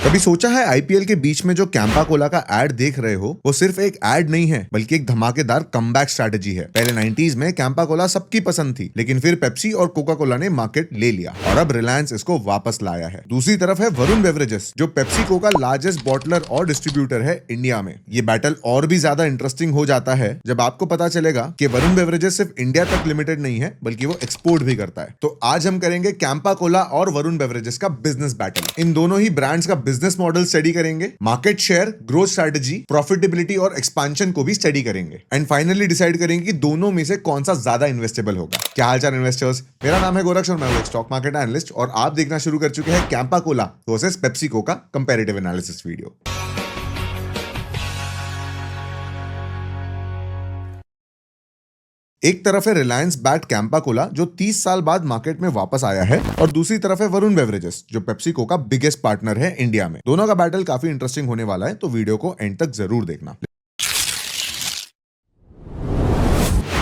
कभी सोचा है आईपीएल के बीच में जो कैंपा कोला का एड देख रहे हो वो सिर्फ एक एड नहीं है बल्कि एक धमाकेदार कमबैक स्ट्रैटेजी है। पहले 90s में कैंपा कोला सबकी पसंद थी, लेकिन फिर पेप्सी और कोका कोला ने मार्केट ले लिया और अब रिलायंस इसको वापस लाया है। दूसरी तरफ है वरुण बेवरेजेस, जो पेप्सी को का लार्जेस्ट बॉटलर और डिस्ट्रीब्यूटर है इंडिया में। ये बैटल और भी ज्यादा इंटरेस्टिंग हो जाता है जब आपको पता चलेगा कि वरुण बेवरेजेस सिर्फ इंडिया तक लिमिटेड नहीं है बल्कि वो एक्सपोर्ट भी करता है। तो आज हम करेंगे कैंपा कोला और वरुण बेवरेजेस का बिजनेस बैटल। इन दोनों ही ब्रांड्स का बिजनेस मॉडल स्टडी करेंगे, market share, growth strategy, profitability और एक्सपेंशन को भी स्टडी करेंगे एंड फाइनली डिसाइड करेंगे कि दोनों में से कौन सा ज्यादा इन्वेस्टेबल होगा। क्या हालचाल इन्वेस्टर्स, मेरा नाम है गोरक्ष और मैं हूं एक स्टॉक मार्केट एनालिस्ट और आप देखना शुरू कर चुके हैं कैंपा कोला वर्सेस पेप्सिको का कंपैरेटिव एनालिसिस वीडियो। एक तरफ है रिलायंस बैक्ड कैंपा कोला जो 30 साल बाद मार्केट में वापस आया है और दूसरी तरफ है वरुण बेवरेजेस जो पेप्सिको का बिगेस्ट पार्टनर है इंडिया में। दोनों का बैटल काफी इंटरेस्टिंग होने वाला है, तो वीडियो को एंड तक जरूर देखना।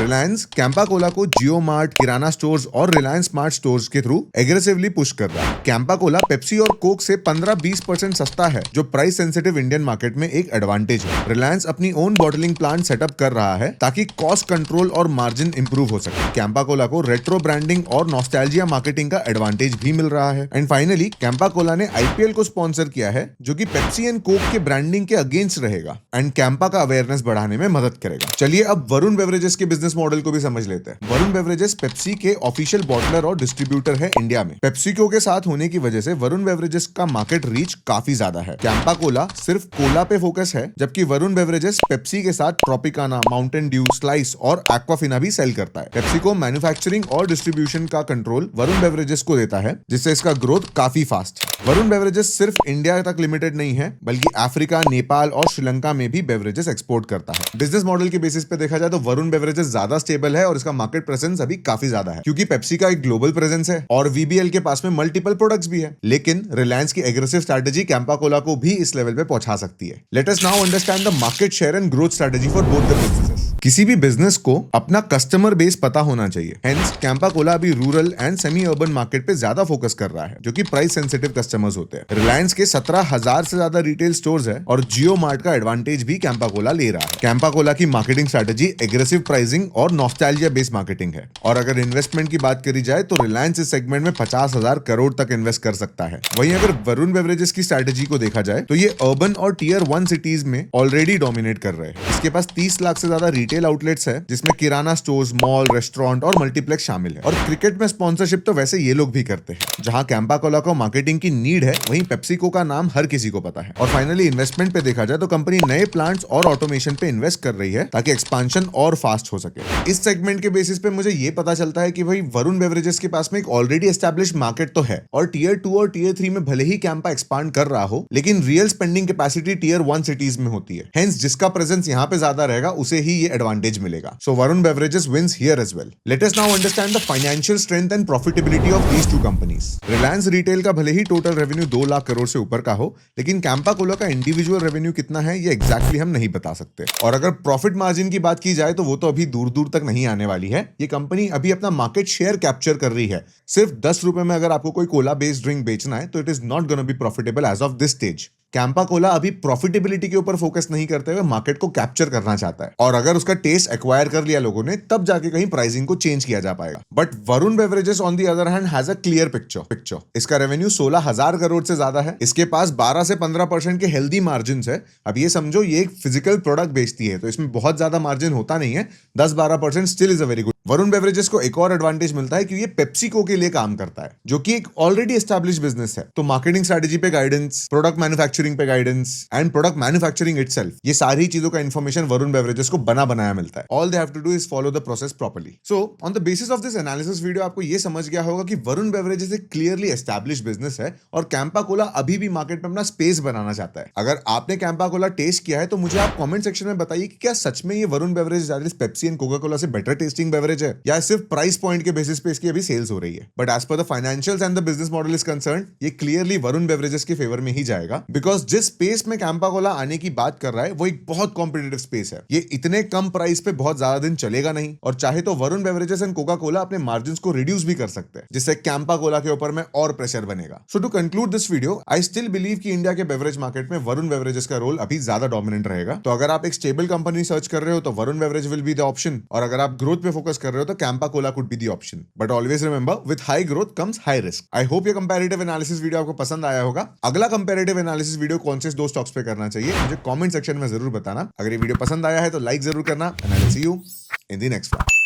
रिलायंस कैंपा कोला को जियो मार्ट, किराना स्टोर्स और रिलायंस स्मार्ट स्टोर्स के थ्रू एग्रेसिवली पुश कर रहा है। कैंपा कोला पेप्सी और कोक से 15-20% सस्ता है, जो प्राइस सेंसिटिव इंडियन मार्केट में एक एडवांटेज है। रिलायंस अपनी ओन बॉटलिंग प्लांट सेटअप कर रहा है ताकि कॉस्ट कंट्रोल और मार्जिन इंप्रूव हो सके। कैंपा कोला को रेट्रो ब्रांडिंग और नॉस्टैल्जिया मार्केटिंग का एडवांटेज भी मिल रहा है। एंड फाइनली कैंपा कोला ने आईपीएल को स्पॉन्सर किया है, जो कि पेप्सी एंड कोक के ब्रांडिंग के अगेंस्ट रहेगा एंड कैंपा का अवेयरनेस बढ़ाने में मदद करेगा। चलिए अब वरुण बेवरेजेस के बिजनेस मॉडल को भी समझ लेते हैं। वरुण बेवरेजेस पेप्सी के ऑफिशियल बॉटलर और डिस्ट्रीब्यूटर है इंडिया में। पेप्सिको के साथ होने की वजह से वरुण बेवरेजेस का मार्केट रीच काफी ज्यादा है। कैंपा कोला सिर्फ कोला पे फोकस है, जबकि वरुण बेवरेजेस पेप्सी के साथ ट्रॉपिकाना, माउंटेन ड्यू, स्लाइस और एक्वाफिना भी सेल करता है। पेप्सिको मैन्युफैक्चरिंग और डिस्ट्रीब्यूशन का कंट्रोल वरुण बेवरेजेस को देता है, जिससे इसका ग्रोथ काफी फास्ट है। वरुण बेवरेजेस सिर्फ इंडिया तक लिमिटेड नहीं है बल्कि अफ्रीका, नेपाल और श्रीलंका में भी बेवरेजेस एक्सपोर्ट करता है। बिजनेस मॉडल के बेसिस पे देखा जाए तो वरुण बेवरेजेस ज्यादा स्टेबल है और इसका मार्केट प्रेजेंस अभी काफी ज्यादा है, क्योंकि पेप्सी का एक ग्लोबल प्रेजेंस है और वीबीएल के पास में मल्टीपल प्रोडक्ट्स भी है। लेकिन रिलायंस की एग्रेसिव स्ट्रैटेजी कैंपा कोला को भी इस लेवल पे पहुंचा सकती है। Late us now understand the market share and growth strategy for both the businesses. किसी भी बिजनेस को अपना कस्टमर बेस पता होना चाहिए। हेंस कैंपा कोला अभी rural and semi urban market पे ज्यादा फोकस कर रहा है, जो कि प्राइस सेंसिटिव कस्टमर्स होते हैं। रिलायंस के 17,000 से ज्यादा रिटेल स्टोर्स है और जियो मार्ट का एडवांटेज भी कैंपा कोला ले रहा है। कैंपा कोला की मार्केटिंग स्ट्रैटेजी एग्रेसिव प्राइसिंग और नॉस्टैल्जिया बेस्ड मार्केटिंग है। और अगर इन्वेस्टमेंट की बात करी जाए तो रिलायंस इस सेगमेंट में 50,000 करोड़ तक इन्वेस्ट कर सकता है। वहीं अगर वरुण बेवरेजेस की स्ट्रैटेजी को देखा जाए तो ये अर्बन और टियर 1 सिटीज में ऑलरेडी डोमिनेट कर रहे हैं। इसके पास 30 लाख से ज्यादा रिटेल आउटलेट्स है, जिसमें किराना स्टोर्स, मॉल, रेस्टोरेंट और मल्टीप्लेक्स शामिल है। और क्रिकेट में स्पॉन्सरशिप तो वैसे ये लोग भी करते हैं। जहां कैंपा कोला को मार्केटिंग की नीड है, वहीं पेप्सिको का नाम हर किसी को पता है। और फाइनली इन्वेस्टमेंट पे देखा जाए तो कंपनी नए प्लांट्स और ऑटोमेशन पे इन्वेस्ट कर रही है ताकि एक्सपांशन और फास्ट हो सके। इस सेगमेंट के बेसिस पे मुझे ये पता चलता है कि भाई वरुण बेवरेजेस के पास में एक ऑलरेडी एस्टैब्लिश्ड मार्केट तो है और टियर 2 और टियर 3 में भले ही कैंपा एक्सपांड कर रहा हो, लेकिन real spending capacity tier 1 cities में होती है। हेंस जिसका प्रेजेंस यहाँ पे ज्यादा रहेगा उसे ही ये एडवांटेज मिलेगा। So Varun beverages wins here as well. Let us now understand the financial strength and profitability of these two companies. Reliance retail का भले ही टोटल रेवेन्यू 2 लाख करोड़ से ऊपर का हो, लेकिन कैंपा कोला का इंडिविजुअल रेवेन्यू कितना है ये एग्जैक्टली हम नहीं बता सकते। और अगर प्रॉफिट मार्जिन की बात की जाए तो वो तो अभी दूर दूर तक नहीं आने वाली है। ये कंपनी अभी अपना मार्केट शेयर कैप्चर कर रही है। सिर्फ 10 रुपए में अगर आपको कोई कोला बेस्ड ड्रिंक बेचना है तो it is not gonna be profitable as of this stage. Campa Cola अभी प्रॉफिटेबिलिटी के ऊपर फोकस नहीं करते हुए मार्केट को कैप्चर करना चाहता है, और अगर उसका टेस्ट एक्वायर कर लिया लोगों ने तब जाके कहीं प्राइसिंग को चेंज किया जा पाएगा। But Varun beverages on the other hand has a clear picture. इसका रेवेन्यू 16,000 करोड़ से ज्यादा है। इसके पास 12 से 15% के हेल्दी मार्जिन है। अब ये समझो ये एक फिजिकल प्रोडक्ट बेचती है तो इसमें बहुत ज्यादा मार्जिन होता नहीं है। 10-12% still is a very good. Varun beverages को एक और एडवांटेज मिलता है कि ये पेप्सिको के लिए काम करता है, जो कि एक ऑलरेडी एस्टैब्लिश बिजनेस है। तो मार्केटिंग स्ट्रैटेजी पे गाइडेंस, प्रोडक्ट मैन्युफैक्चरिंग पे guidance and product manufacturing itself, ये सारी चीजों का इंफॉर्मेशन वरुण बेवरेजेस को बना बनाया मिलता है। All they have to do is follow the process properly. So on the basis of this analysis video आपको ये समझ गया होगा कि वरुण बेवरेजेस एक क्लियरली एस्टैब्लिश बिजनेस है और कैंपा कोला अभी भी मार्केट में अपना स्पेस बनाना चाहता है। अगर आपने कैंपा कोला टेस्ट किया है तो मुझे आप कमेंट सेक्शन में बताइए कि क्या सच में ये Varun beverage Pepsi and Coca Cola से बेटर टेस्टिंग बेवरेज एवरेज है या सिर्फ प्राइस पॉइंट के बेसिस पे इसकी अभी सेल्स हो रही है। But as per the financials and the business model is concern, ये क्लियरली वरुण बेवरेजेस के फेवर में ही जाएगा, बिकॉज जिस स्पेस में कैंपा कोला आने की बात कर रहा है वो एक बहुत कॉम्पिटेटिव स्पेस है। ये इतने कम प्राइस पे बहुत ज्यादा दिन चलेगा नहीं, और चाहे तो Varun beverages and Coca Cola अपने मार्जिन को रिड्यूस भी कर सकते हैं, जिससे कैंपा कोला के ऊपर में और प्रेशर बनेगा। So to conclude this video, I still believe कि इंडिया के बेवरेज मार्केट में वरुण बेवरेजेस का रोल अभी ज्यादा डोमिनेंट रहेगा। तो अगर आप एक स्टेबल कंपनी सर्च कर रहे हो तो Varun beverage will be the option, और अगर आप ग्रोथ पे फोकस कर रहे हो तो Campa Cola could be the option. But always remember, with high growth comes high risk. I hope ये कंपैरेटिव एनालिसिस वीडियो आपको पसंद आया होगा। अगला कंपैरेटिव एनालिसिस वीडियो कौन से दो स्टॉक्स पे करना चाहिए मुझे कमेंट सेक्शन में जरूर बताना। अगर ये वीडियो पसंद आया है तो लाइक जरूर करना, and I will see you in the next one.